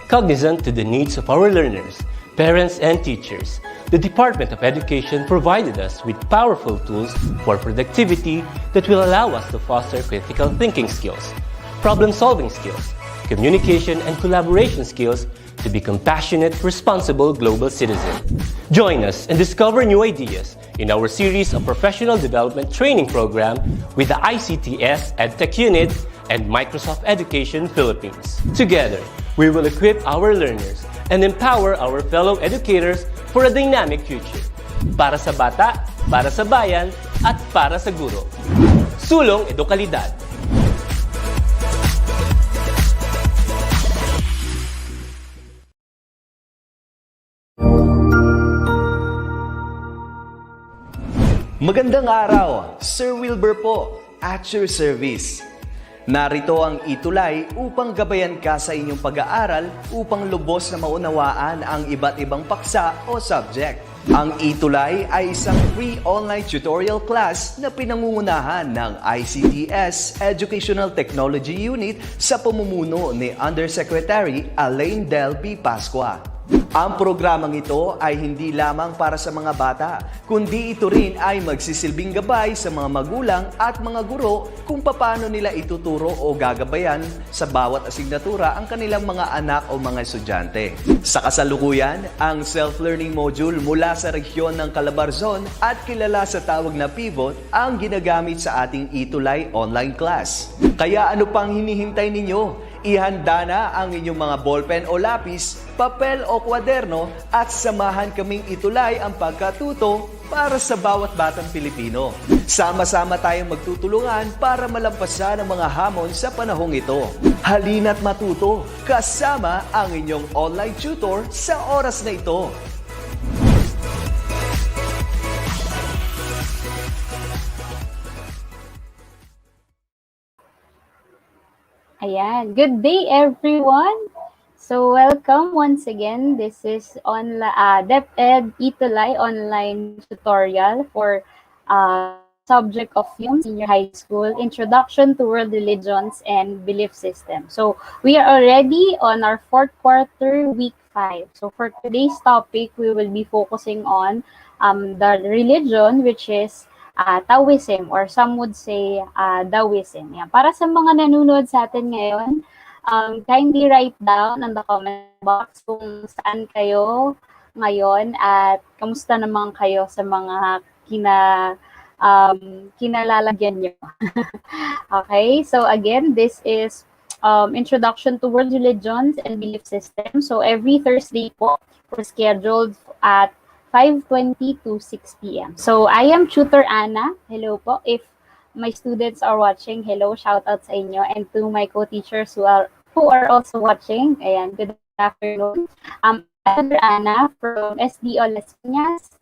Cognizant to the needs of our learners, parents, and teachers, the Department of Education provided us with powerful tools for productivity that will allow us to foster critical thinking skills, problem-solving skills, communication and collaboration skills to be compassionate, responsible global citizens. Join us and discover new ideas in our series of professional development training program with the ICTS EdTech Unit and Microsoft Education Philippines. Together, we will equip our learners and empower our fellow educators for a dynamic future. Para sa bata, para sa bayan, at para sa guro. Sulong Edukalidad. Magandang araw, Sir Wilbur po, at your service. Narito ang ETUlay upang gabayan ka sa inyong pag-aaral upang lubos na maunawaan ang iba't ibang paksa o subject. Ang ETUlay ay isang free online tutorial class na pinangungunahan ng ICTS Educational Technology Unit sa pamumuno ni Undersecretary Elaine Del P. Pascua. Ang programang ito ay hindi lamang para sa mga bata, kundi ito rin ay magsisilbing gabay sa mga magulang at mga guro kung paano nila ituturo o gagabayan sa bawat asignatura ang kanilang mga anak o mga estudyante. Sa kasalukuyan, ang self-learning module mula sa rehiyon ng Calabarzon at kilala sa tawag na pivot ang ginagamit sa ating ETUlay online class. Kaya ano pang hinihintay ninyo? Ihanda na ang inyong mga ballpen o lapis, papel o kwaderno at samahan kaming itulay ang pagkatuto para sa bawat batang Pilipino. Sama-sama tayong magtutulungan para malampasan ang mga hamon sa panahong ito. Halina't matuto kasama ang inyong online tutor sa oras na ito. Ayan. Good day, everyone. So, welcome once again. This is on DepEd ETUlay online tutorial for subject of senior high school, Introduction to World Religions and Belief System. So, we are already on our fourth quarter, week 5. So, for today's topic, we will be focusing on the religion, which is Taoism, or some would say Taoism. Yan. Para sa mga nanonood sa atin ngayon, kindly write down in the comment box kung saan kayo ngayon at kamusta naman kayo sa mga kinalalagyan nyo. Okay, so again, this is Introduction to World Religions and Belief System. So every Thursday po, we're scheduled at 5:20 to 6 p.m. So, I am Tutor Anna. Hello po. If my students are watching, hello, shout out sa inyo. And to my co-teachers who are also watching, ayan, good afternoon. Tutor Anna from SDO Las Piñas,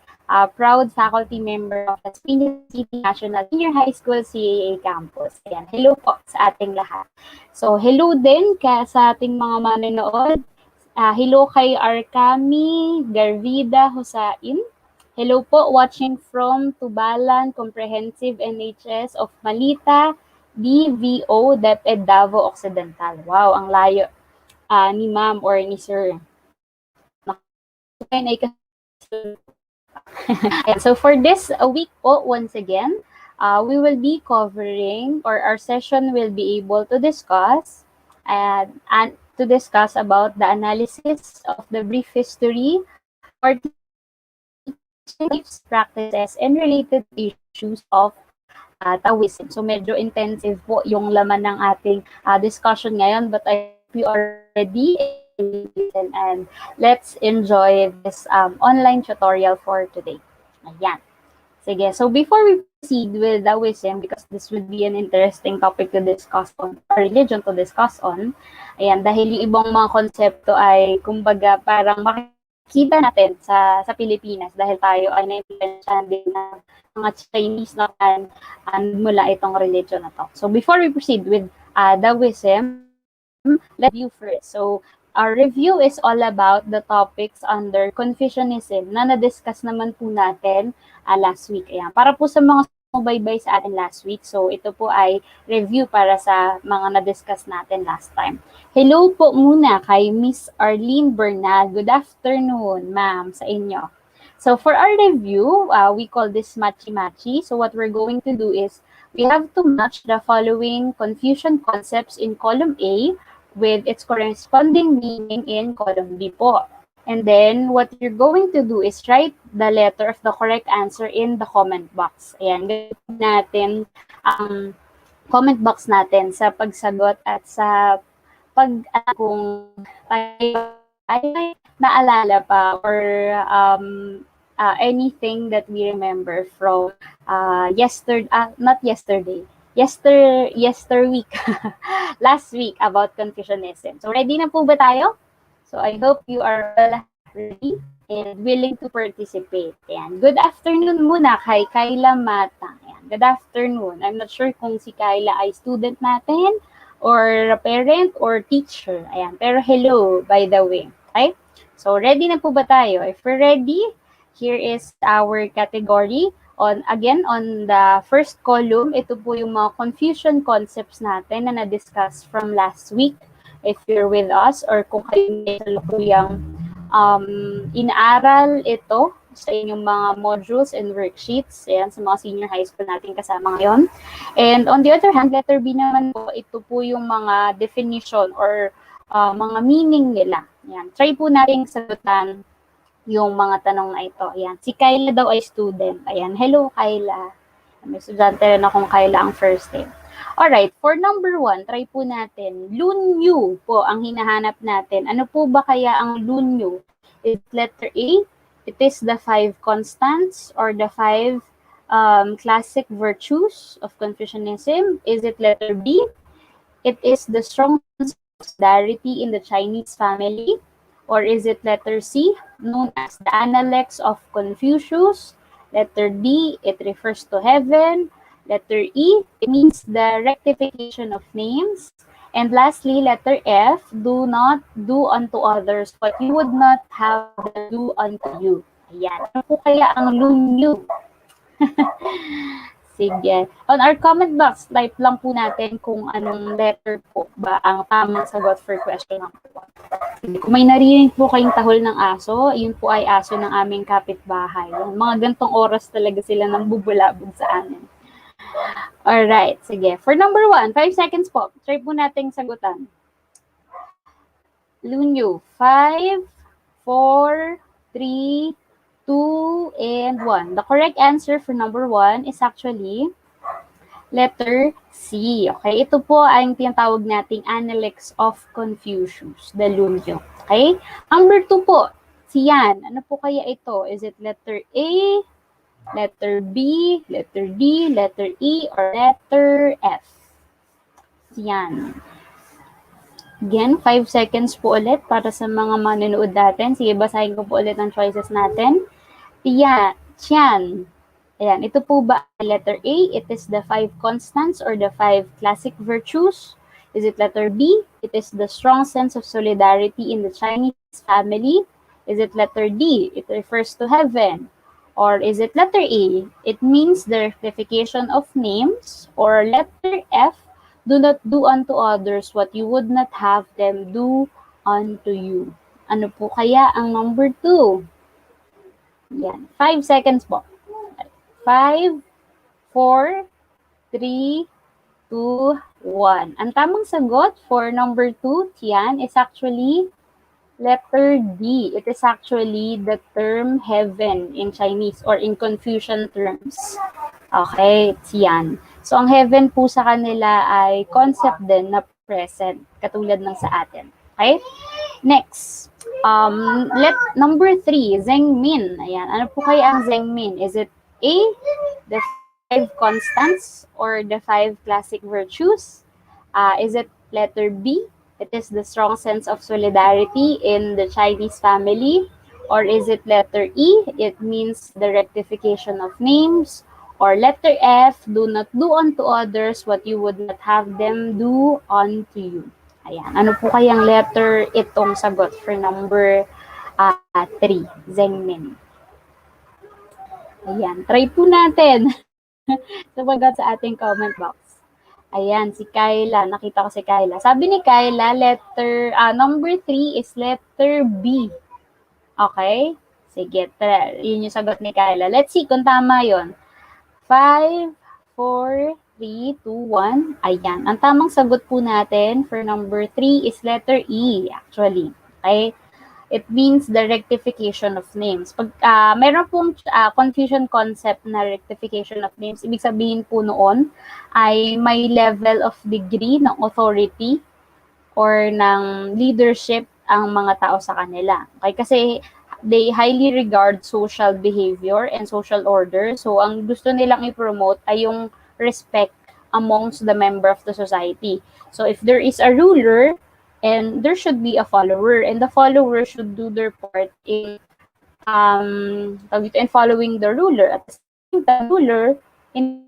proud faculty member of Las Piñas City National Senior High School CAA Campus. Ayan, hello po sa ating lahat. So, hello din sa ating mga manonood. Hello kay Arcami Garvida Husain. Hello po, watching from Tubalan Comprehensive NHS of Malita, DVO, DepEd Davao Occidental. Wow, ang layo ni ma'am or ni sir. So for this week po, once again, we will be covering, or our session will be able to discuss and to discuss about the analysis of the brief history or practices and related issues of Taoism. So medyo intensive po yung laman ng ating discussion ngayon, but I hope you are ready and let's enjoy this online tutorial for today. Ayan. Sige, so before we proceed with Taoism, because this would be an interesting topic to discuss on, or religion to discuss on, ayan, dahil yung ibang mga konsepto ay, kumbaga, parang makikita natin sa Pilipinas dahil tayo ay na-influensyahan din ng mga Chinese na mula itong religion na to. So before we proceed with Taoism, let's review first. So our review is all about the topics under Confucianism na na-discuss naman po natin last week. Ayan. Para po sa mga sumubaybay sa atin last week. So ito po ay review para sa mga na-discuss natin last time. Hello po muna kay Miss Arlene Bernal. Good afternoon, ma'am, sa inyo. So for our review, we call this matchy-matchy. So what we're going to do is we have to match the following Confucian concepts in column A with its corresponding meaning in column B po. And then, what you're going to do is write the letter of the correct answer in the comment box. Ayan, gagawin natin ang comment box natin sa pagsagot at sa kung tayo ay naalala pa or anything that we remember from yester week, last week about Confucianism. So, ready na po ba tayo? So, I hope you are all ready and willing to participate. Ayan. Good afternoon muna kay Kayla Mata. Ayan. Good afternoon. I'm not sure kung si Kayla ay student natin or a parent or teacher. Ayan. Pero hello, by the way. Okay? So, ready na po ba tayo? If we're ready, here is our category. On the first column, ito po yung mga Confucian concepts natin na na-discuss from last week. If you're with us or kung kayo may salukuyang inaaral ito sa inyong mga modules and worksheets, ayan, sa mga senior high school natin kasama ngayon. And on the other hand, letter B naman po, ito po yung mga definition or mga meaning nila. Ayan. Try po natin sagutan yung mga tanong na ito. Ayan. Si Kayla daw ay student. Ayan. Hello, Kayla. May estudyante rin akong Kayla ang first name. Alright, for number 1, try po natin. Lunyu po ang hinahanap natin. Ano po ba kaya ang lunyu? Is letter A, it is the 5 constants or the 5 classic virtues of Confucianism. Is it letter B? It is the strong solidarity in the Chinese family. Or is it letter C, known as the Analects of Confucius? Letter D, it refers to heaven. Letter E, it means the rectification of names. And lastly, letter F, do not do unto others what you would not have them do unto you. Ayan. Ano po kaya ang lunyu? Sige. On our comment box, type lang po natin kung anong letter po ba ang tamang sagot for question number 1. Kung may narinig po kayong tahol ng aso, yun po ay aso ng aming kapitbahay. Mga gantong oras talaga sila nang bubulabog sa amin. Alright, sige. For number 1, 5 seconds po. Try po nating sagutan. Lunyu, 5, 4, 3, 2, and 1. The correct answer for number 1 is actually letter C. Okay, ito po ang tinatawag nating Analects of Confucius, the Lunyu. Okay? Number 2 po, Siyan. Ano po kaya ito? Is it letter A, letter B, letter D, letter E, or letter F? Yan. Again, 5 seconds po ulit para sa mga manonood natin. Sige, basahin ko po ulit ang choices natin. Tiyan. Ayan, ito po ba letter A? It is the 5 constants or the 5 classic virtues. Is it letter B? It is the strong sense of solidarity in the Chinese family. Is it letter D? It refers to heaven. Or is it letter A? It means the rectification of names. Or letter F, do not do unto others what you would not have them do unto you. Ano po kaya ang number 2? Yan. 5 seconds po. 5, 4, 3, 2, 1. Ang tamang sagot for number 2, Tian, is actually letter D. It is actually the term heaven in Chinese or in Confucian terms. Okay, Tian. So, ang heaven po sa kanila ay concept din na present, katulad ng sa atin. Okay? Next. Number 3, Zhengmin. Ayan. Ano po kaya ang Zhengmin? Is it A, the 5 constants or the 5 classic virtues? Is it letter B? It is the strong sense of solidarity in the Chinese family. Or is it letter E? It means the rectification of names. Or letter F, do not do unto others what you would not have them do unto you. Ayan. Ano po kayang letter itong sagot for number 3, Zhengmin? Ayan. Try po natin. Sumagot sa ating comment box. Ayan, si Kyla. Nakita ko si Kyla. Sabi ni Kyla, number 3 is letter B. Okay? Sige, yun yung sagot ni Kyla. Let's see kung tama yun. 5, 4, 3, 2, 1. Ayan. Ang tamang sagot po natin for number 3 is letter E, actually. Okay? It means the rectification of names. Pag meron pong confusion concept na rectification of names, ibig sabihin po noon ay may level of degree ng authority or ng leadership ang mga tao sa kanila. Okay? Kasi they highly regard social behavior and social order. So, ang gusto nilang i-promote ay yung respect amongst the member of the society. So, if there is a ruler, and there should be a follower, and the follower should do their part in following the ruler. At the same time, the ruler in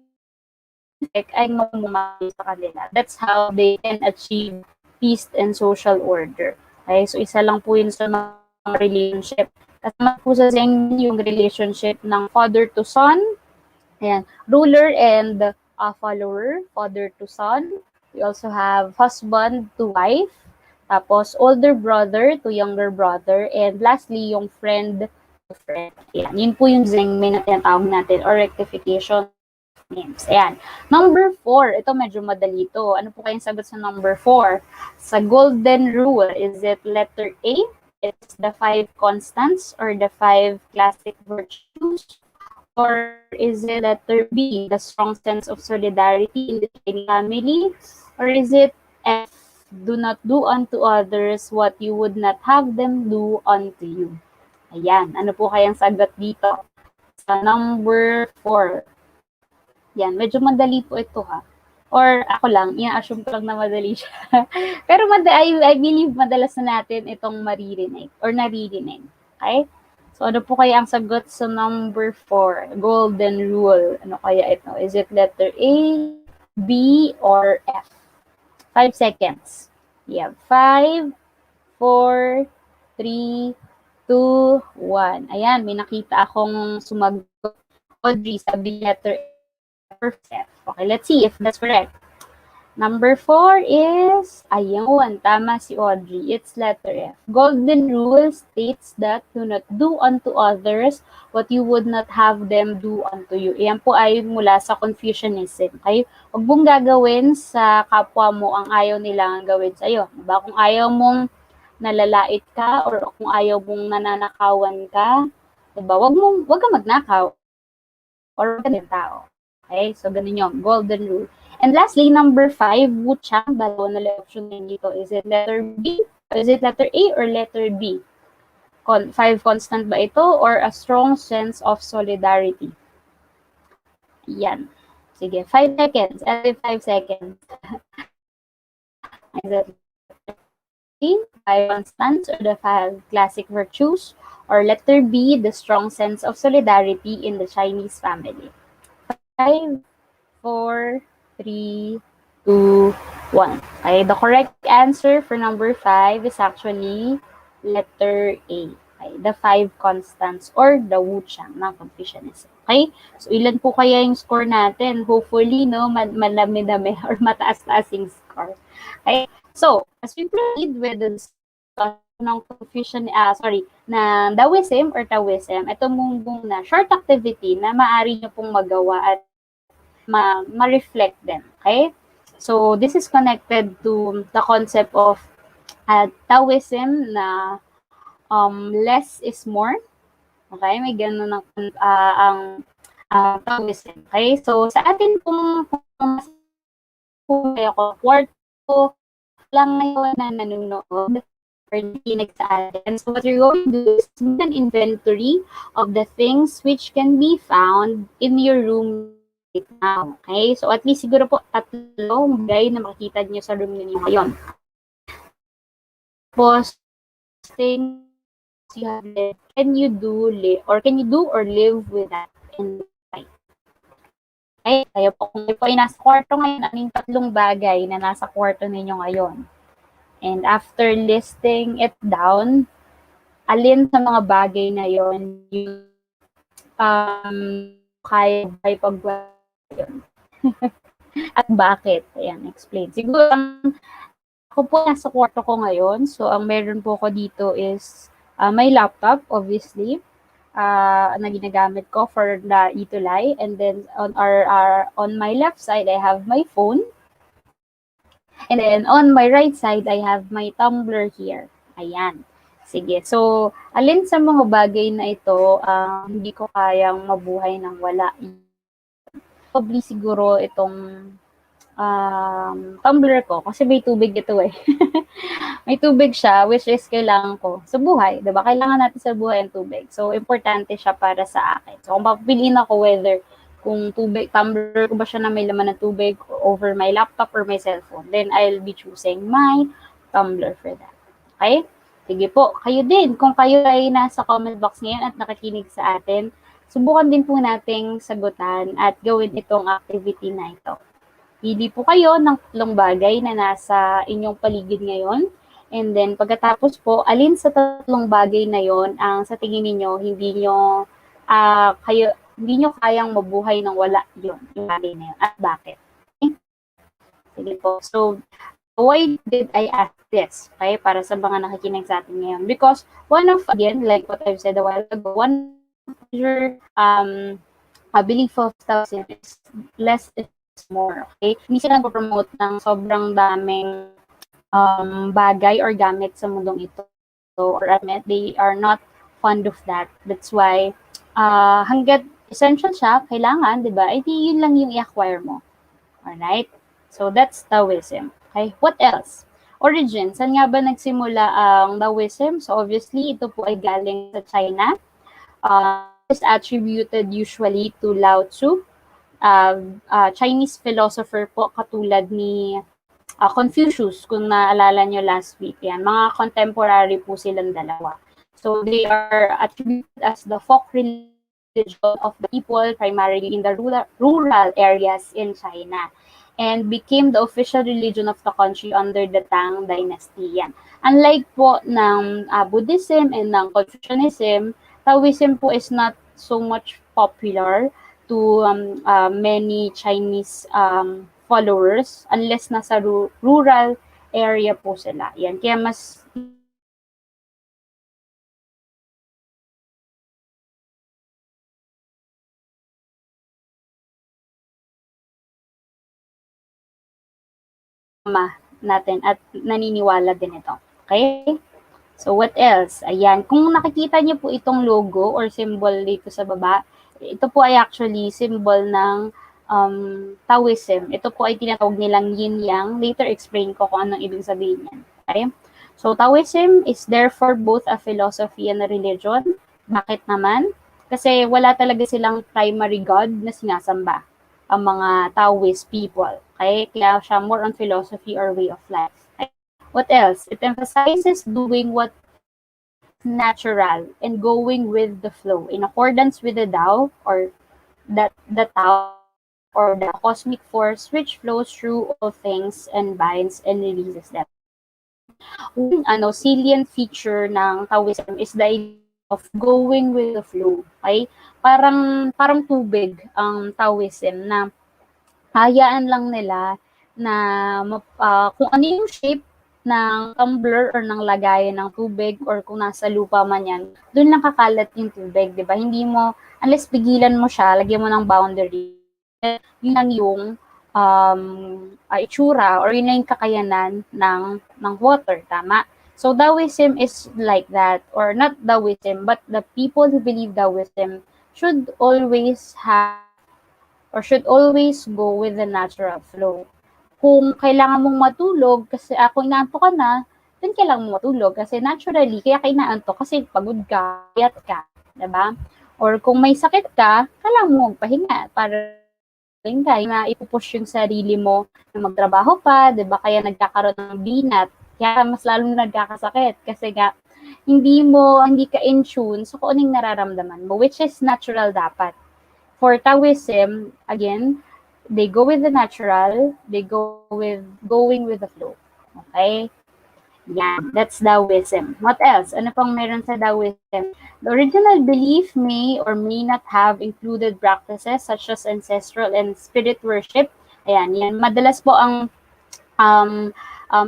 effect ay mamumahal sa kanila. That's how they can achieve peace and social order. Okay, so isa lang po yun sa mga relationship. Kasama po sa Zeng yung relationship ng father to son, ayan, ruler and follower, father to son. We also have husband to wife, tapos older brother to younger brother, and lastly, yung friend to friend. Ayan, yun po yung Zengmin na tinatawag natin or rectification names. Ayan. Number 4, ito medyo madali to. Ano po kayong sagot sa number 4? Sa golden rule, is it letter A? It's the 5 constants or the 5 classic virtues? Or is it letter B, the strong sense of solidarity in the family? Or is it F, do not do unto others what you would not have them do unto you? Ayan, ano po kayang sagot dito? Sa number 4. Yan, medyo madali po ito ha. Or ako lang, ina-assume ko lang na madali siya. Pero I believe madalas na natin itong maririnig or naririnig. Okay? So, ano po kaya ang sagot sa number 4? Golden rule. Ano kaya ito? Is it letter A, B, or F? 5 seconds. We have 5, 4, 3, 2, 1. Ayan, may nakita akong sumagot. Audrey, sabi letter F. Okay, let's see if that's correct. Number 4 is, ayun, tama si Audrey. It's letter F. Golden rule states that do not do unto others what you would not have them do unto you. Iyan po ay mula sa Confucianism. Okay? Huwag mong gagawin sa kapwa mo ang ayaw nilang gawin sa iyo. Diba? Kung ayaw mong nalalait ka or kung ayaw mong nananakawan ka, diba? Huwag ka magnakaw or huwag ka din tao. Okay? So, ganun yung golden rule. And lastly, number 5, Wuchang, dalawa na option din dito. Is it letter B? Is it letter A or letter B? 5 constant ba ito or a strong sense of solidarity? Yan. Sige, 5 seconds. Every 5 seconds. Is it A, 5 constants or the 5 classic virtues? Or letter B, the strong sense of solidarity in the Chinese family? 5, 4, 3, 2, 1. Okay, the correct answer for number 5 is actually letter A. Okay, the 5 constants or the Wuchang ng Confucianism. Okay, so ilan po kaya yung score natin? Hopefully, no, malami-dami or mataas-taas yung score. Okay, so as we proceed with the discussion ng na Taoism or Taoism, ito muna short activity na maaari nyo pong magawa at ma-reflect din. Okay? So, this is connected to the concept of Taoism na less is more. Okay? May ganun ang Taoism. Okay? So, sa atin pong kwarto lang ngayon na nanonood or nakikinig sa atin. So, what you're going to do is make an inventory of the things which can be found in your room now. Okay? So, at least siguro po 3 bagay na makikita niyo sa room niyo ngayon. Tapos, things you have lived, can you do or live with that in life? Okay? Kaya po, kung kayo po ay nasa kwarto ngayon, anong 3 bagay na nasa kwarto ninyo ngayon? And after listing it down, alin sa mga bagay na yon yung kaya pag yun. At bakit? Ayan, explain. Siguro, ako po nasa kwarto ko ngayon. So, ang meron po ko dito is my laptop, obviously, na ginagamit ko for the ETUlay. And then, on my left side, I have my phone. And then, on my right side, I have my tumbler here. Ayan. Sige. So, alin sa mga bagay na ito, hindi ko kayang mabuhay nang wala. Probably siguro itong tumbler ko kasi may tubig ito eh. May tubig siya which is kailangan ko sa buhay, 'di ba? Kailangan natin sa buhay ang tubig. So importante siya para sa akin. So kung papiliin ako whether kung tumbler ko ba siya na may laman ng tubig over my laptop or my cellphone, then I'll be choosing my tumbler for that. Okay? Sige po, kayo din. Kung kayo ay nasa comment box ngayon at nakikinig sa atin, subukan din po nating sagutan at gawin itong activity na ito. Pili po kayo ng tatlong bagay na nasa inyong paligid ngayon. And then, pagkatapos po, alin sa tatlong bagay na yon ang sa tingin niyo hindi nyo kayang mabuhay nang wala yon, yung bagay na yun. At bakit? Okay? Sige po. So, why did I ask this? Okay? Para sa mga nakikinig sa atin ngayon. Because again, like what I've said a while ago, one major belief of Taoism is less is more. Okay? Hindi sila nag-promote ng sobrang daming bagay or gamit sa mundong ito. So, or admit, they are not fond of that. That's why, hanggat essential siya, kailangan, di ba? Hindi yun lang yung i-acquire mo. Alright? So, that's Taoism. Okay? What else? Origin. Saan nga ba nagsimula ang Taoism? So, obviously, ito po ay galing sa China. Is attributed usually to Lao Tzu, Chinese philosopher po katulad ni Confucius, kung naalala nyo last week. Yan, mga contemporary po silang dalawa. So they are attributed as the folk religion of the people primarily in the rural areas in China and became the official religion of the country under the Tang Dynasty. Yan. Unlike po ng Buddhism and ng Confucianism, Taoism po is not so much popular to many Chinese followers unless nasa rural area po sila. Yan. Kaya mas natin at naniniwala din ito. Okay? So, what else? Ayan. Kung nakikita niyo po itong logo or symbol dito sa baba, ito po ay actually symbol ng Taoism. Ito po ay tinatawag nilang yin-yang. Later, explain ko kung anong ibig sabihin yan. Okay? So, Taoism is therefore both a philosophy and a religion. Bakit naman? Kasi wala talaga silang primary God na sinasamba ang mga Taoist people. Okay? Kaya siya more on philosophy or way of life. Okay? What else? It emphasizes doing what natural and going with the flow in accordance with the Tao or the Tao or the cosmic force which flows through all things and binds and releases them. One salient feature ng Taoism is the idea of going with the flow. Okay? Parang tubig ang Taoism na hayaan lang nila na kung ano yung shape ng tumbler or ng lagayan ng tubig or kung nasa lupa man yan, doon lang kakalat yung tubig, di ba? Hindi mo, unless pigilan mo siya, lagyan mo ng boundary, yun lang yung itsura or yun lang yung kakayanan ng water, tama? So Taoism is like that, or not Taoism, but the people who believe Taoism should always have or should always go with the natural flow. Kung kailangan mong matulog, kasi kung inaantok ka na, then kailangan mong matulog. Kasi naturally, kaya ka inaantok kasi pagod ka, payat ka, diba? Or kung may sakit ka, kailangan mo magpahinga para na ipupush yung sarili mo na magtrabaho pa, diba? Kaya nagkakaroon ng binat, kaya mas lalong nagkakasakit. Kasi nga, hindi ka in tune sa kung anong nararamdaman mo, which is natural dapat. For Taoism, again, they go with the natural, they go with going with the flow. Okay? Yan, that's Taoism. What else? Ano pang meron sa Taoism? The original belief may or may not have included practices such as ancestral and spirit worship. Ayan, yan. Madalas po ang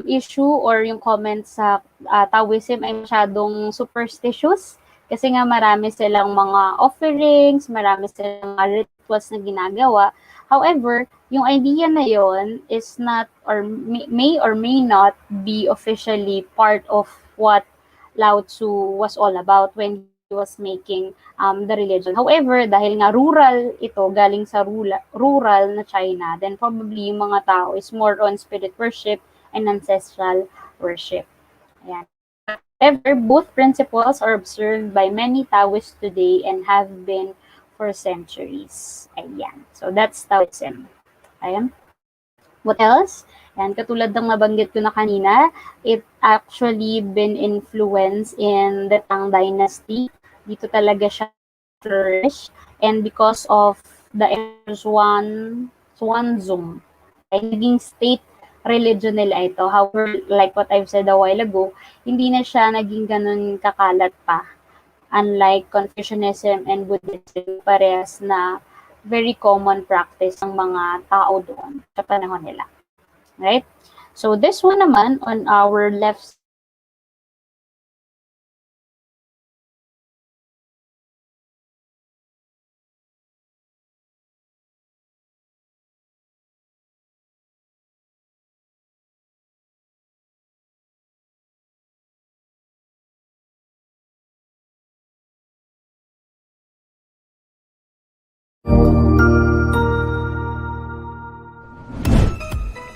issue or yung comments sa Taoism ay masyadong superstitious kasi nga marami silang mga offerings, marami silang mga rituals na ginagawa. However, yung idea na yon is not or may or may not be officially part of what Lao Tzu was all about when he was making the religion. However, dahil nga rural ito, galing sa rural na China, then probably yung mga tao is more on spirit worship and ancestral worship. Ayan. However, both principles are observed by many Taoists today and have been for centuries. Ayan. So, that's Taoism. Ayan. What else? Ayan, katulad ng nabanggit ko na kanina, it actually been influenced in the Tang Dynasty. Dito talaga siya flourish. And because of the Xuanzong, ay naging state religion nila ito. However, like what I've said a while ago, hindi na siya naging ganun kakalat pa. Unlike Confucianism and Buddhism, parehas na very common practice ng mga tao doon sa panahon nila. Right? So this one naman on our left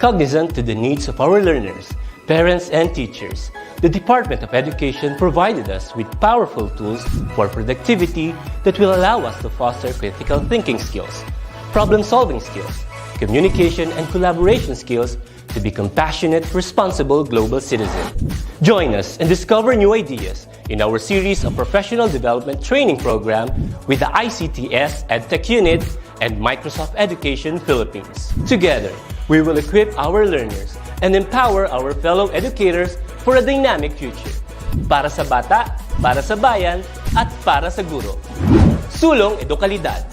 Cognizant to the needs of our learners, parents, and teachers, the Department of Education provided us with powerful tools for productivity that will allow us to foster critical thinking skills, problem-solving skills, communication and collaboration skills to be compassionate, responsible global citizens. Join us and discover new ideas in our series of professional development training program with the ICTS EdTech Unit and Microsoft Education Philippines. Together, we will equip our learners and empower our fellow educators for a dynamic future. Para sa bata, para sa bayan, at para sa guro. Sulong Edukalidad.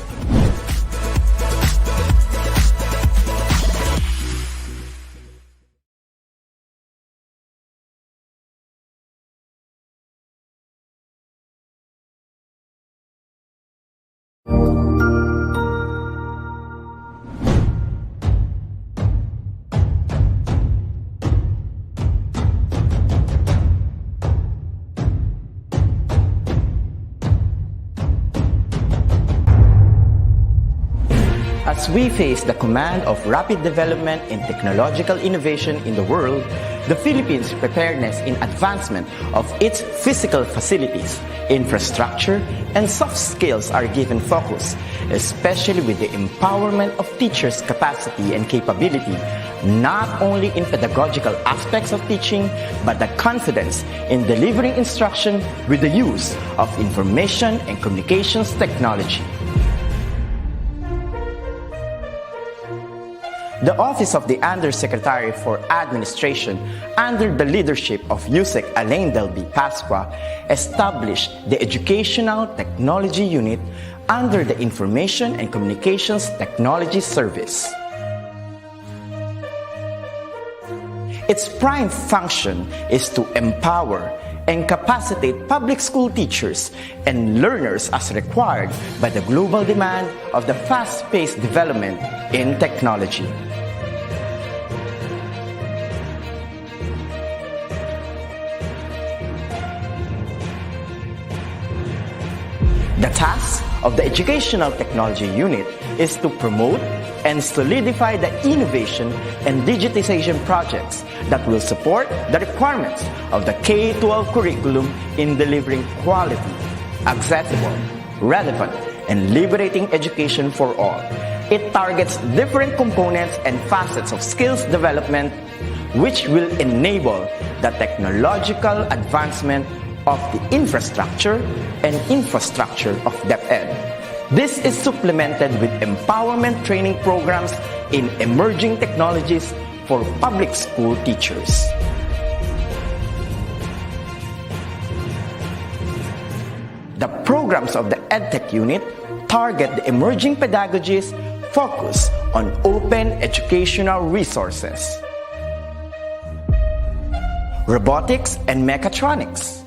As we face the command of rapid development and technological innovation in the world, the Philippines' preparedness in advancement of its physical facilities, infrastructure, and soft skills are given focus, especially with the empowerment of teachers' capacity and capability, not only in pedagogical aspects of teaching, but the confidence in delivering instruction with the use of information and communications technology. The Office of the Undersecretary for Administration, under the leadership of Yusek Alain Delby Pasqua, established the Educational Technology Unit under the Information and Communications Technology Service. Its prime function is to empower and capacitate public school teachers and learners as required by the global demand of the fast-paced development in technology. The task of the Educational Technology Unit is to promote and solidify the innovation and digitization projects that will support the requirements of the K-12 curriculum in delivering quality, accessible, relevant, and liberating education for all. It targets different components and facets of skills development which will enable the technological advancement of the infrastructure of DepEd. This is supplemented with empowerment training programs in emerging technologies for public school teachers. The programs of the EdTech unit target the emerging pedagogies focused on open educational resources, robotics and mechatronics,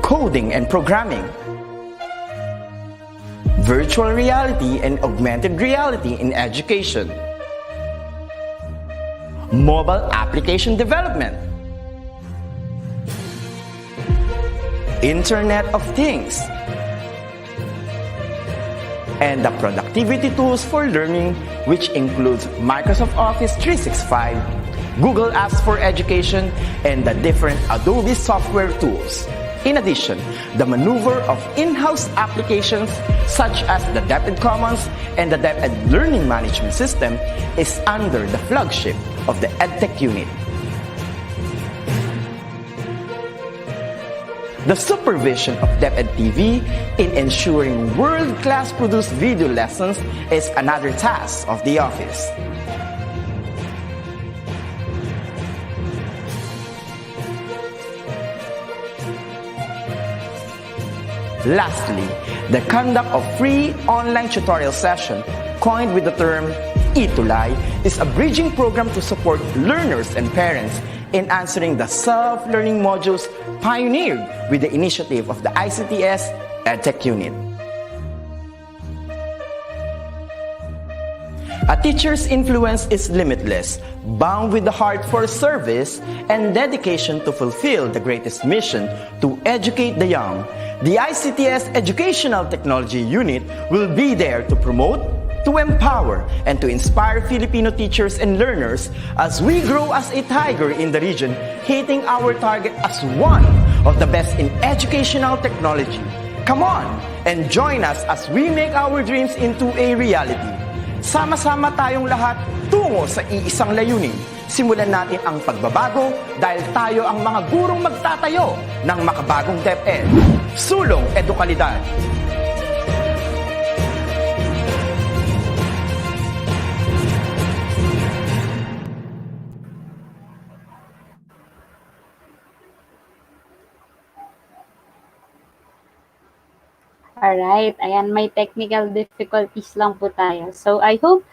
coding and programming, virtual reality and augmented reality in education, mobile application development, Internet of Things, and the productivity tools for learning, which includes Microsoft Office 365, Google Apps for Education, and the different Adobe software tools. In addition, the maneuver of in-house applications such as the DepEd Commons and the DepEd Learning Management System is under the flagship of the EdTech unit. The supervision of DepEd TV in ensuring world-class produced video lessons is another task of the office. Lastly, the conduct of free online tutorial session, coined with the term ETUlay, is a bridging program to support learners and parents in answering the self-learning modules pioneered with the initiative of the ICTS EdTech unit. A teacher's influence is limitless, bound with the heart for service and dedication to fulfill the greatest mission to educate the young. The ICTS Educational Technology Unit will be there to promote, to empower, and to inspire Filipino teachers and learners as we grow as a tiger in the region, hitting our target as one of the best in educational technology. Come on and join us as we make our dreams into a reality. Sama-sama tayong lahat tungo sa iisang layunin. Simulan natin ang pagbabago dahil tayo ang mga gurong magtatayo ng makabagong DepEd. Sulong Edukalidad. Alright, ayan, may technical difficulties lang po tayo. So, I hope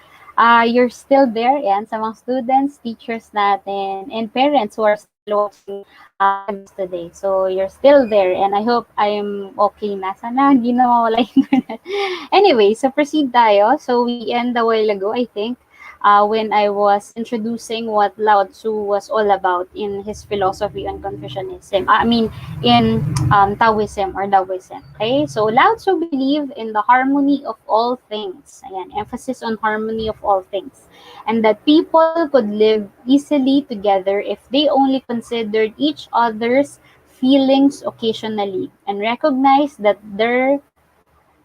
you're still there, yan, sa mga students, teachers natin, and parents who are still watching today. So, you're still there, and I hope I'm okay na. Sana hindi na mawala yung internet. Anyway, so proceed tayo. So, we end a while ago, I think, when I was introducing what Lao Tzu was all about in his philosophy on Confucianism. In Taoism or Taoism. Okay, so Lao Tzu believed in the harmony of all things. Ayan, emphasis on harmony of all things. And that people could live easily together if they only considered each other's feelings occasionally and recognized that their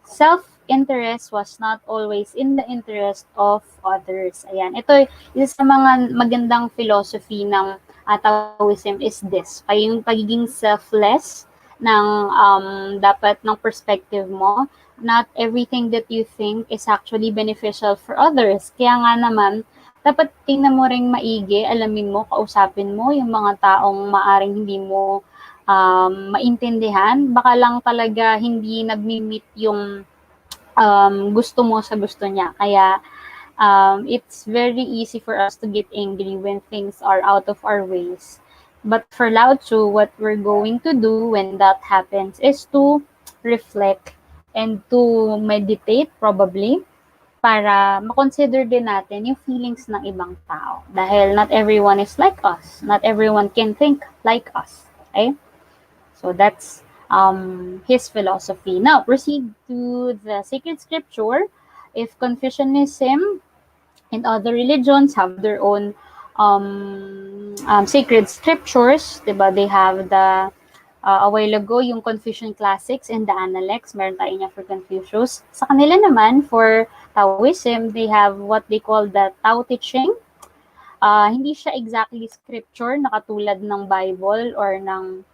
self-interest was not always in the interest of others. Ayan. Ito, isa sa mga magandang philosophy ng Taoism is this. Yung pagiging selfless ng dapat ng perspective mo. Not everything that you think is actually beneficial for others. Kaya nga naman, dapat tingnan mo ring maigi, alamin mo, kausapin mo yung mga taong maaring hindi mo maintindihan. Baka lang talaga hindi nagmi-meet yung gusto mo sa gusto niya. Kaya it's very easy for us to get angry when things are out of our ways. But for Lao Tzu, what we're going to do when that happens is to reflect and to meditate probably para makonsider din natin yung feelings ng ibang tao. Dahil not everyone is like us. Not everyone can think like us. Okay? So that's his philosophy. Now, proceed to the sacred scripture. If Confucianism and other religions have their own sacred scriptures, diba? They have the, a while ago, yung Confucian Classics and the Analects. Meron tayo niya for Confucius. Sa kanila naman, for Taoism, they have what they call the Tao Te Ching. Hindi siya exactly scripture na katulad ng Bible or ng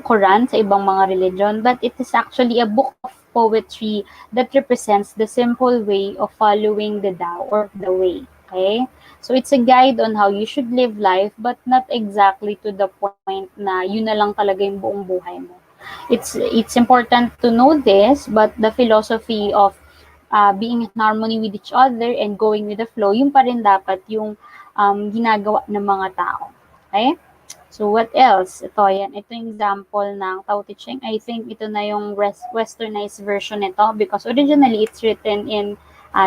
Quran sa ibang mga religion, but it is actually a book of poetry that represents the simple way of following the Tao or the way. Okay? So it's a guide on how you should live life, but not exactly to the point na yun na lang talaga yung buong buhay mo. it's important to know this, but the philosophy of being in harmony with each other and going with the flow, yung pa rin dapat yung ginagawa ng mga tao. Okay? So, what else? Ito, yan. Ito yung example ng Tao Te Ching. I think ito na yung westernized version nito because originally it's written in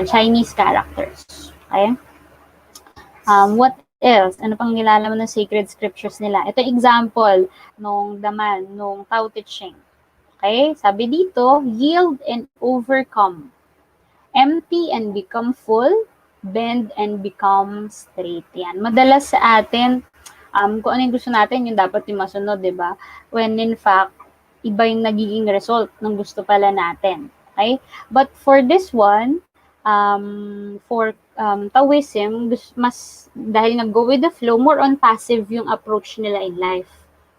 Chinese characters. Okay? What else? Ano pang nilalaman ng sacred scriptures nila? Ito example nung daman, nung Tao Te Ching. Okay? Sabi dito, yield and overcome. Empty and become full. Bend and become straight. Yan. Madalas sa atin, kung ano yung gusto natin, yung dapat yung masunod, di ba? When in fact, iba yung nagiging result ng gusto pala natin. Okay? But for this one, for Taoism, mas dahil nag-go with the flow, more on passive yung approach nila in life.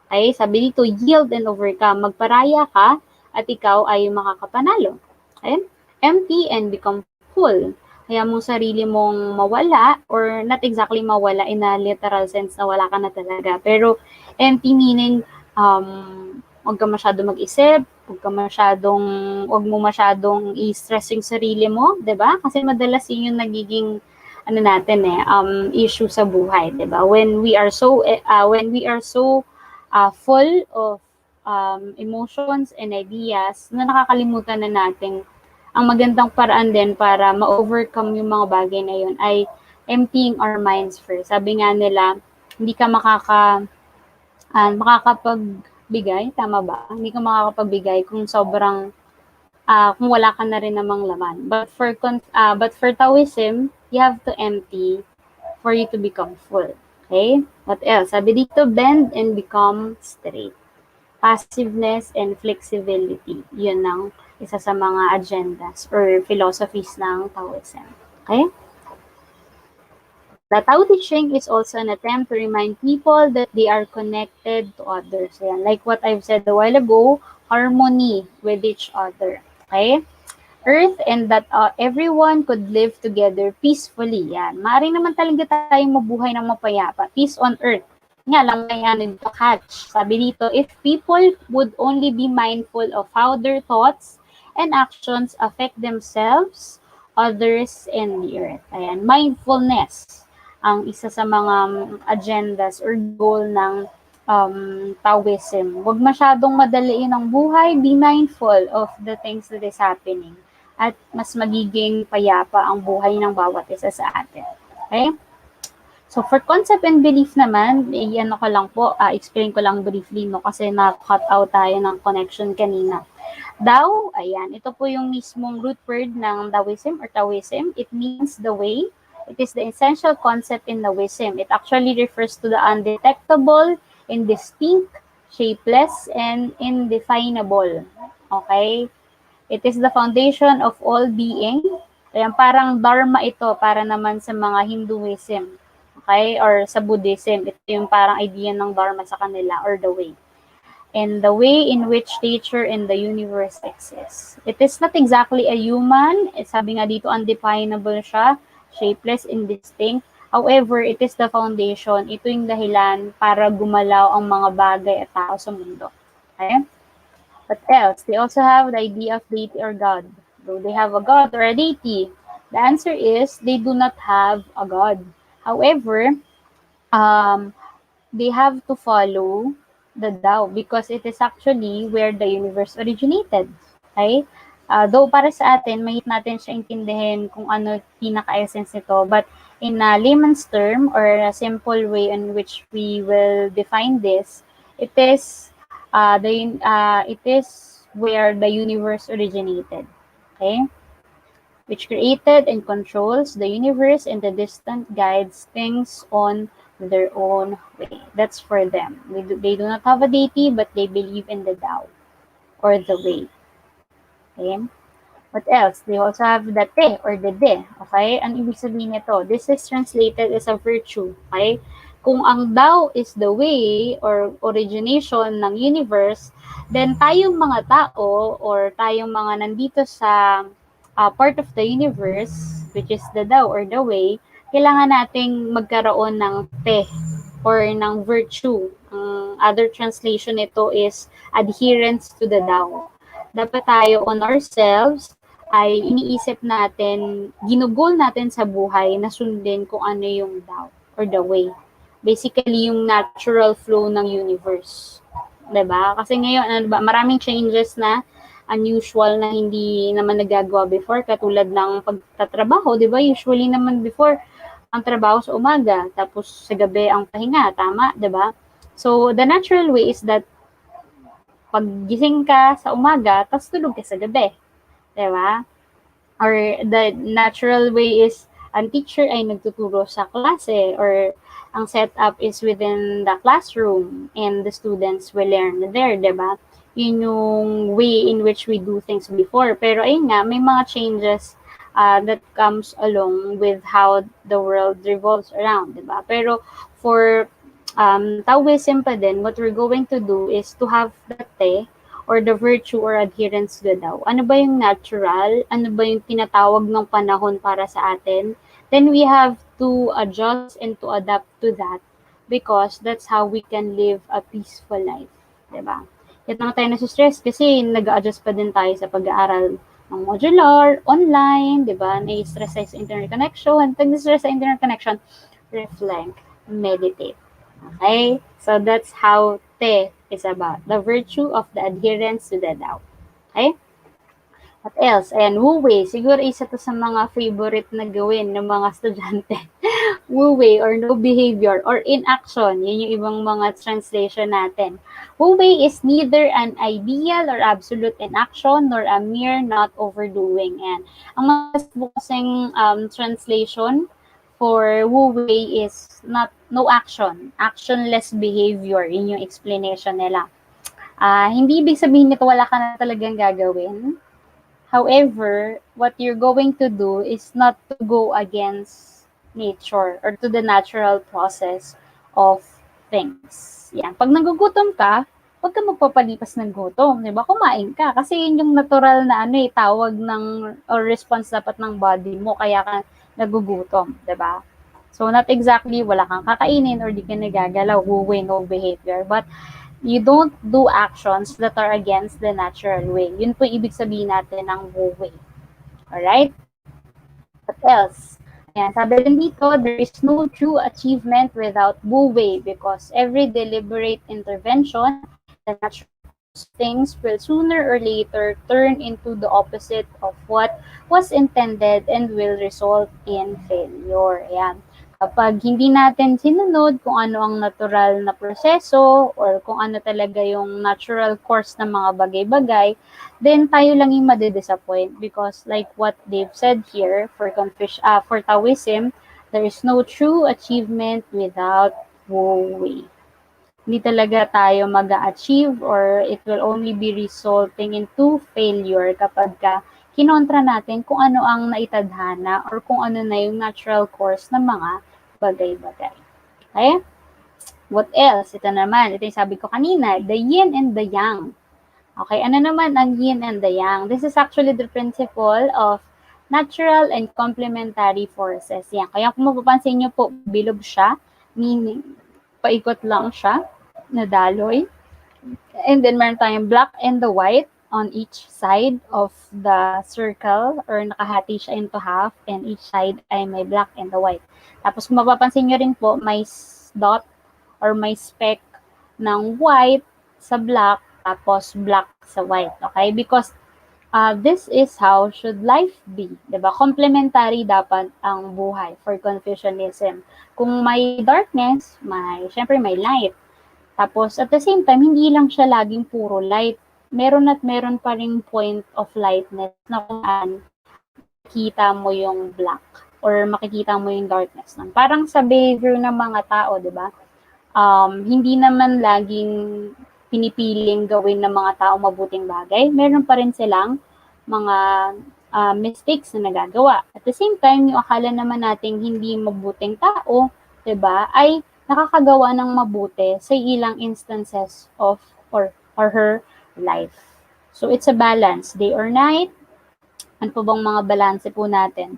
Okay? Sabi dito, yield and overcome. Magparaya ka at ikaw ay makakapanalo. Okay? Empty and become full. Kaya mong sarili mong mawala, or not exactly mawala in a literal sense na wala ka na talaga. Pero empty meaning, huwag ka masyado mag-isip, huwag mo masyadong i-stress yung sarili mo, 'di ba? Kasi madalas yun yung nagiging issue sa buhay, 'di ba? When we are so full of emotions and ideas na nakakalimutan na natin ang magandang paraan din para ma-overcome yung mga bagay na yun ay emptying our minds first. Sabi nga nila, hindi ka makakapagbigay, tama ba? Hindi ka makakapagbigay kung sobrang kung wala ka na rin namang laman. But for Taoism, you have to empty for you to become full. Okay? What else? Sabi dito, bend and become straight. Passiveness and flexibility. Yun ang isa sa mga agendas or philosophies ng Taoism. Okay? The Tao Te Ching is also an attempt to remind people that they are connected to others. Ayan. Like what I've said a while ago, harmony with each other. Okay? Earth and that everyone could live together peacefully. Yan. Maaring naman talaga tayong mabuhay ng mapayapa. Peace on earth. Nga lang may catch. Sabi dito, if people would only be mindful of how their thoughts and actions affect themselves, others, and the earth. Ayan, mindfulness ang isa sa mga agendas or goal ng Taoism. Huwag masyadong madaliin ang buhay, be mindful of the things that is happening at mas magiging payapa ang buhay ng bawat isa sa atin. Okay? So, for concept and belief naman, explain ko lang briefly, no, kasi na-cut out tayo ng connection kanina. Dao, ayan, ito po yung mismong root word ng Taoism or Taoism. It means the way. It is the essential concept in Taoism. It actually refers to the undetectable, indistinct, shapeless, and indefinable. Okay? It is the foundation of all being. Ayan, parang dharma ito para naman sa mga Hinduism. Okay? Or sa Buddhism, ito yung parang idea ng dharma sa kanila or the way. And the way in which nature and the universe exists. It is not exactly a human. Sabi nga dito, undefinable siya, shapeless, indistinct. However, it is the foundation. Ito yung dahilan para gumalaw ang mga bagay at tao sa mundo. Okay? What else? They also have the idea of deity or God. Do they have a God or a deity? The answer is, they do not have a God. However, they have to follow the Tao because it is actually where the universe originated. Okay? Though para sa atin, mahit natin siya intindihin kung ano pinaka-essence nito, but in a layman's term or a simple way in which we will define this, it is where the universe originated. Okay? Which created and controls the universe and the distant guides things on their own way. That's for them. They do not have a deity, but they believe in the Tao or the way. Okay? What else? They also have the te or the de. Okay? Ang ibig sabihin nito, this is translated as a virtue. Okay? Kung ang Tao is the way or origination ng universe, then tayong mga tao or tayong mga nandito sa part of the universe, which is the Tao or the way, kailangan nating magkaroon ng te or ng virtue. other translation nito is adherence to the Tao. Dapat tayo on ourselves ay iniisip natin, ginugol natin sa buhay na sundin kung ano yung Tao or the way. Basically, yung natural flow ng universe. 'Di ba? Kasi ngayon, ano ba, maraming changes na unusual na hindi naman nagagawa before, katulad ng pagtatrabaho, 'di ba? Usually naman before, ang trabaho sa umaga, tapos sa gabi ang pahinga, tama, 'di ba? So, the natural way is that paggising ka sa umaga, tapos tulog ka sa gabi, 'di ba? Or the natural way is ang teacher ay nagtuturo sa klase, or ang setup is within the classroom and the students will learn there, 'di ba? Yun yung way in which we do things before. Pero ayun nga, may mga changes that comes along with how the world revolves around, 'di ba? Pero for Taoism pa din, what we're going to do is to have the te, or the virtue or adherence to the Tao. Ano ba yung natural? Ano ba yung tinatawag ng panahon para sa atin? Then we have to adjust and to adapt to that, because that's how we can live a peaceful life. Diba? Kaya naman tayo nasa-stress kasi nag-adjust pa din tayo sa pag-aaral ng modular, online, diba? Na-stress tayo sa internet connection. Pag na-stress sa internet connection, reflect, meditate. Okay? So that's how te is about. The virtue of the adherence to the Tao. Okay? What else? And Wu Wei. Siguro isa to sa mga favorite na gawin ng mga estudyante. Wu Wei, or no behavior, or inaction. Yun yung ibang mga translation natin. Wu Wei is neither an ideal or absolute inaction, nor a mere not overdoing. And ang mas bukasing translation for Wu Wei is no action, actionless behavior. Yun yung explanation nila. Hindi ibig sabihin nito wala ka na talagang gagawin. However, what you're going to do is not to go against nature or to the natural process of things. Yan. Pag nagugutom ka, huwag ka magpapalipas ng gutom, 'di ba? Kumain ka kasi yun yung natural na tawag ng or response dapat ng body mo kaya ka nagugutom, 'di ba? So not exactly wala kang kakainin or di ka nagagalaw, Wu Wei, no behavior, but you don't do actions that are against the natural way. Yun po ibig sabihin natin ng Wu Wei. Alright? What else? Ayan, sabi din dito, there is no true achievement without Wu Wei, because every deliberate intervention, the natural things will sooner or later turn into the opposite of what was intended and will result in failure. Ayan. Kapag hindi natin sinunod kung ano ang natural na proseso or kung ano talaga yung natural course ng mga bagay-bagay, then tayo lang yung madidisappoint, because like what they've said here for Taoism, there is no true achievement without Wu Wei. Hindi talaga tayo mag-achieve, or it will only be resulting into failure kapag kinontra natin kung ano ang naitadhana or kung ano na yung natural course ng mga bagay-bagay. Okay? What else? Ito naman, ito yung sabi ko kanina, the yin and the yang. Okay, ano naman ang yin and the yang? This is actually the principle of natural and complementary forces. Yan. Kaya kung mapapansin nyo po, bilog siya, meaning paikot lang siya, nadaloy. And then meron tayong black and the white on each side of the circle, or nakahati siya into half, and each side ay may black and the white. Tapos kung mapapansin nyo rin po, may dot or may speck ng white sa black, tapos black sa white. Okay? Because this is how should life be. Diba? Complementary dapat ang buhay for Confucianism. Kung may darkness, syempre may light. Tapos at the same time, hindi lang siya laging puro light. Meron pa ring point of lightness na kung makikita mo yung black or makikita mo yung darkness. Parang sa behavior ng mga tao, di ba? Hindi naman laging pinipiling gawin ng mga tao mabuting bagay. Meron pa rin silang mga mistakes na nagagawa. At the same time, yung akala naman nating hindi mabuting tao, di ba, ay nakakagawa ng mabuti sa ilang instances of or her life. So it's a balance, day or night. Ano po bang mga balance po natin?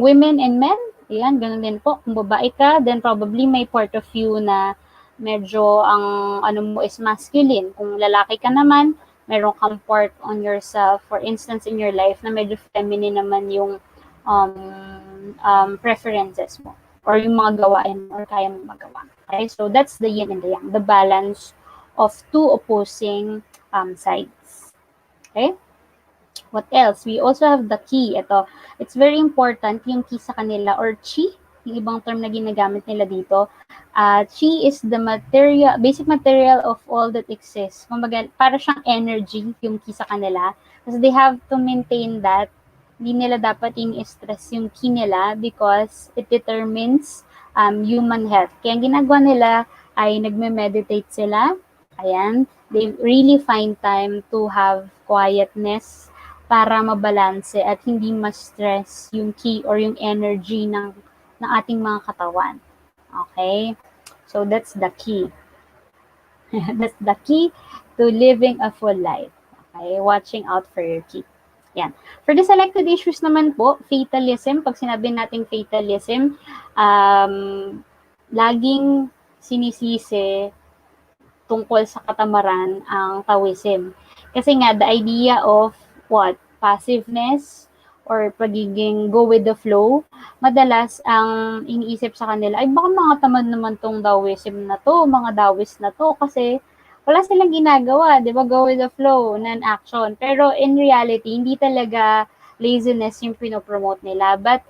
Women and men, ayan, ganun din po. Kung babae ka, then probably may part of you na medyo ang ano mo is masculine. Kung lalaki ka naman, meron kang part on yourself, for instance, in your life, na medyo feminine naman yung preferences mo or yung mga gawain or kaya mo magawa. Okay? So that's the yin and the yang, the balance of two opposing sides. Okay? What else? We also have the ki. Ito, it's very important yung ki sa kanila or chi, yung ibang term na ginagamit nila dito. Chi is the material, basic material of all that exists. Kumbaga, para siyang energy yung ki sa kanila. Kasi they have to maintain that. Hindi nila dapat in-stress yung ki nila because it determines human health. Kaya ang ginagawa nila ay nagme-meditate sila. Ayan. They really find time to have quietness para mabalanse at hindi ma-stress yung ki or yung energy ng ating mga katawan. Okay? So that's the key. That's the key to living a full life. Okay? Watching out for your ki. Yan. For the selected issues naman po, fatalism, pag sinabi nating fatalism, laging sinisisi tungkol sa katamaran ang Taoism. Kasi nga, the idea of what? Passiveness or pagiging go with the flow, madalas ang iniisip sa kanila, ay baka mga tamad naman tong Taoism na to, mga Taoist na to, kasi wala silang ginagawa, di ba? Go with the flow, non-action. Pero in reality, hindi talaga laziness yung pinopromote nila, but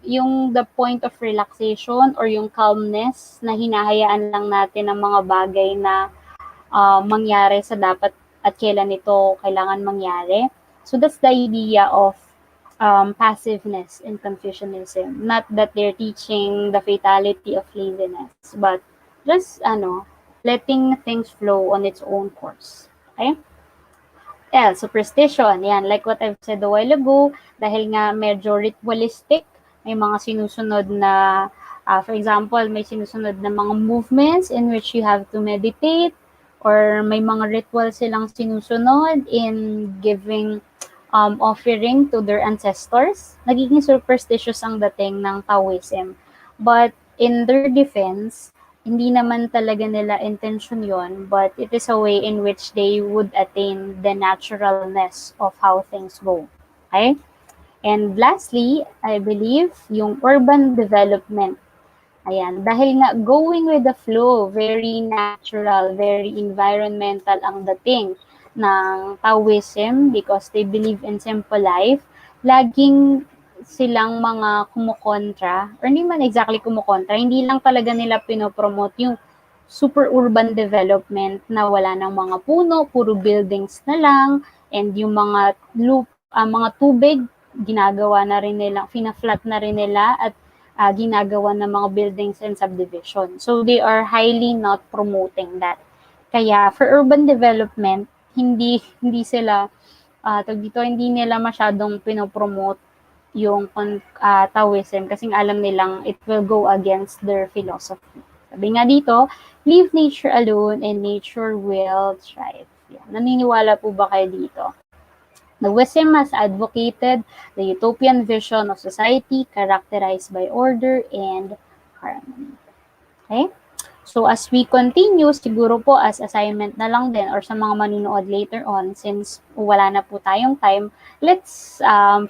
yung the point of relaxation or yung calmness na hinahayaan lang natin ang mga bagay na mangyari sa dapat at kailan ito kailangan mangyari. So that's the idea of passiveness in Confucianism. Not that they're teaching the fatality of laziness, but just letting things flow on its own course. Okay? Superstition. Yan, like what I've said a while ago, dahil nga medyo ritualistic, may mga sinusunod na, for example, may sinusunod na mga movements in which you have to meditate, or may mga ritual silang sinusunod in giving offering to their ancestors. Nagiging superstitious ang dating ng Taoism. But in their defense, hindi naman talaga nila intention yon, but it is a way in which they would attain the naturalness of how things go. Okay? And lastly, I believe, yung urban development. Ayan, dahil nga going with the flow, very natural, very environmental ang dating ng Taoism because they believe in simple life, laging silang mga kumukontra, or hindi man exactly kumukontra, hindi lang talaga nila pinopromote yung super urban development na wala ng mga puno, puro buildings na lang, and yung mga mga tubig, ginagawa na rin nila, fina-flat na rin nila at ginagawa ng mga buildings and subdivision. So they are highly not promoting that. Kaya for urban development, hindi sila hindi nila masyadong pinopromote yung Taoism kasi alam nilang it will go against their philosophy. Sabi nga dito, leave nature alone and nature will thrive. Yan. Naniniwala po ba kayo dito? Taoism has advocated the utopian vision of society characterized by order and harmony. Okay? So as we continue, siguro po as assignment na lang din or sa mga manunood later on, since wala na po tayong time, let's,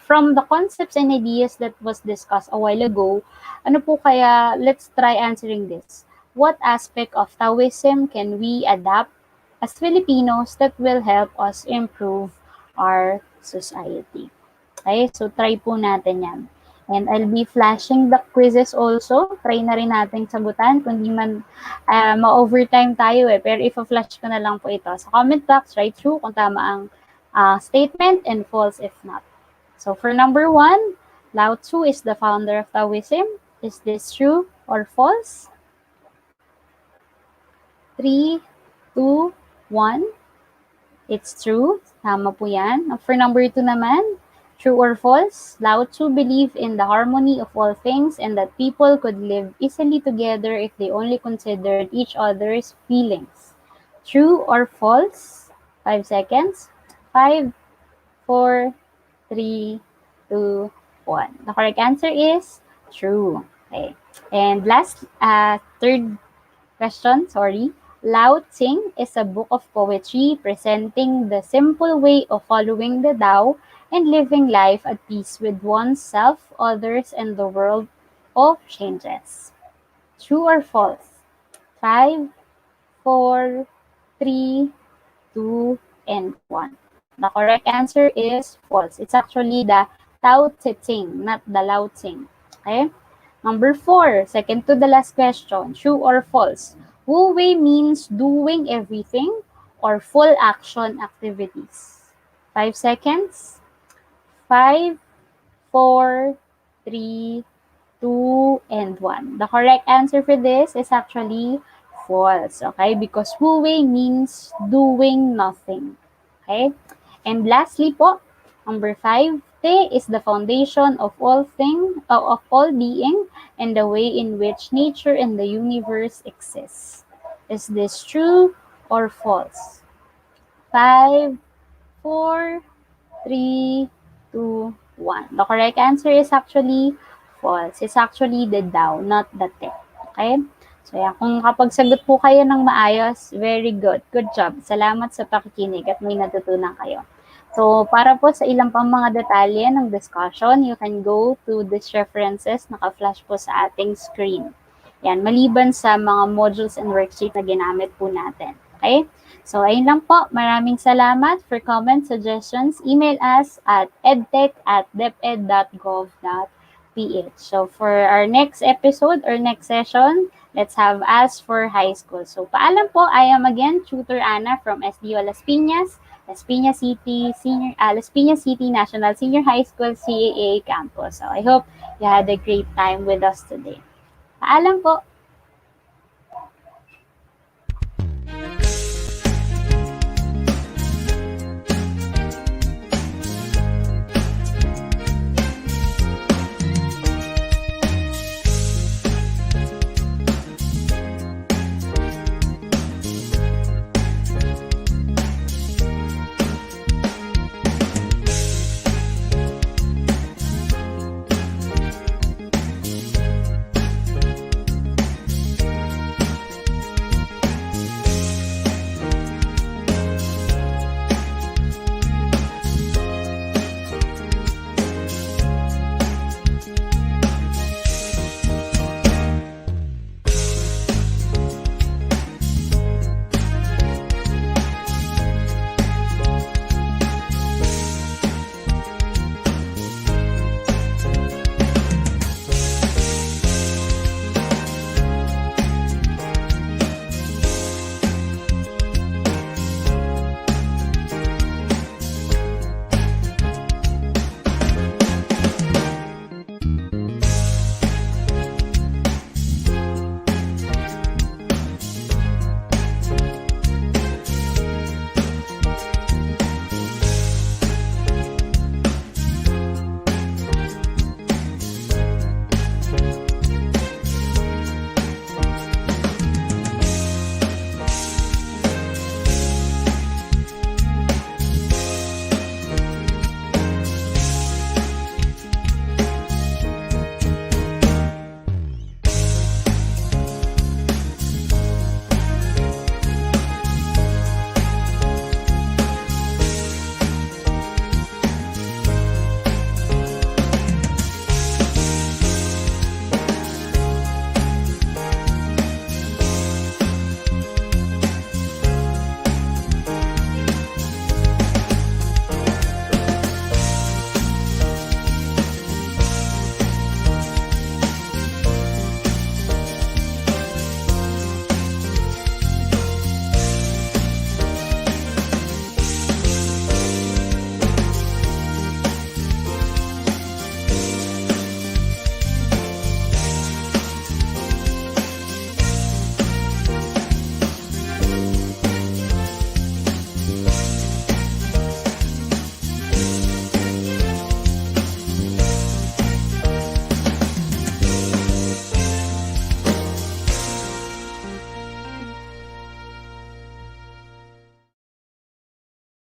from the concepts and ideas that was discussed a while ago, let's try answering this. What aspect of Taoism can we adapt as Filipinos that will help us improve our society? Okay, so try po natin yan. And I'll be flashing the quizzes also. Try na rin natin sagutan kung di man ma-overtime tayo Pero if-flash ko na lang po ito. Sa comment box, write true kung tama ang statement and false if not. So for number 1, Lao Tzu is the founder of Taoism. Is this true or false? 3, 2, 1. It's true. Tama po yan. For number 2 naman, true or false? Lao Tzu believed in the harmony of all things and that people could live easily together if they only considered each other's feelings. True or false? 5 seconds. 5, 4, 3, 2, 1. The correct answer is true. Okay. And last, third Question, sorry. Lao Tse is a book of poetry presenting the simple way of following the Tao and living life at peace with oneself, others, and the world of changes. True or false? 5, 4, 3, 2, and 1. The correct answer is false. It's actually the Tao Te Ching, not the Lao Tse. Okay? Number 4, second to the last question. True or false? Wu Wei means doing everything or full action activities. 5 seconds. 5, 4, 3, 2, and 1. The correct answer for this is actually false, okay? Because Wu Wei means doing nothing, okay? And lastly po, number 5, Te is the foundation of of all being and the way in which nature and the universe exists. Is this true or false? 5, 4, 3, 2, 1. The correct answer is actually false. It's actually the Tao, not the Te. Okay? So, yan. Kung kapag sagot po kayo ng maayos, very good. Good job. Salamat sa pakikinig at may natutunan kayo. So, para po sa ilang pang mga detalye ng discussion, you can go to these references. Naka-flash po sa ating screen. Yan, maliban sa mga modules and worksheet na ginamit po natin. Okay? So, ayun lang po. Maraming salamat. For comments, suggestions, email us at edtech@deped.gov.ph. So, for our next episode or next session, let's have As for High School. So, paalam po. I am again Tutor Ana from SDO Las Piñas, Las Piñas City National Senior High School CAA Campus. So, I hope you had a great time with us today. Paalam po.